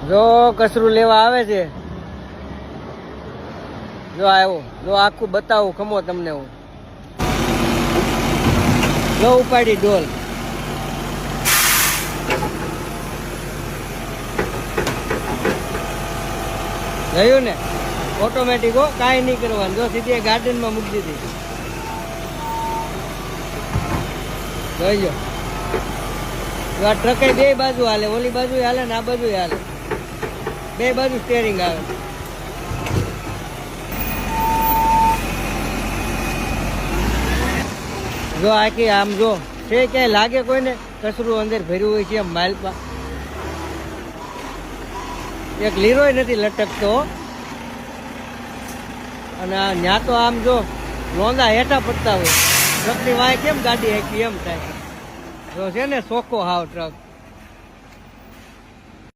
જો કચરું લેવા આવે છે, જો આવ્યો, જો આખું બતાવું ખમો તમને હું. જો ઉપાડી ડોલ. જોયું ને, ઓટોમેટિક હો, કાંઈ નહીં કરવાનું. જો સીધી ગાર્ડનમાં મૂકી દીધી. જોઈજો, આ ટ્રકે બે બાજુ હાલે, ઓલી બાજુ હાલે ને આ બાજુ હાલે, બે બાજુ સ્ટેરિંગ આવે. જો આખી આમ જો છે, ક્યાંય લાગે કોઈને કચરું અંદર ભર્યું હોય છે આમ માલપા. એક લીરોય નથી લટકતો. અને ન્યા તો આમ જો લોંદા હેઠા પડતા હોય. ટ્રકની વાય કેમ ગાડી હાકી એમ થાય. જો છે ને ચોખ્ખો હાવ ટ્રક.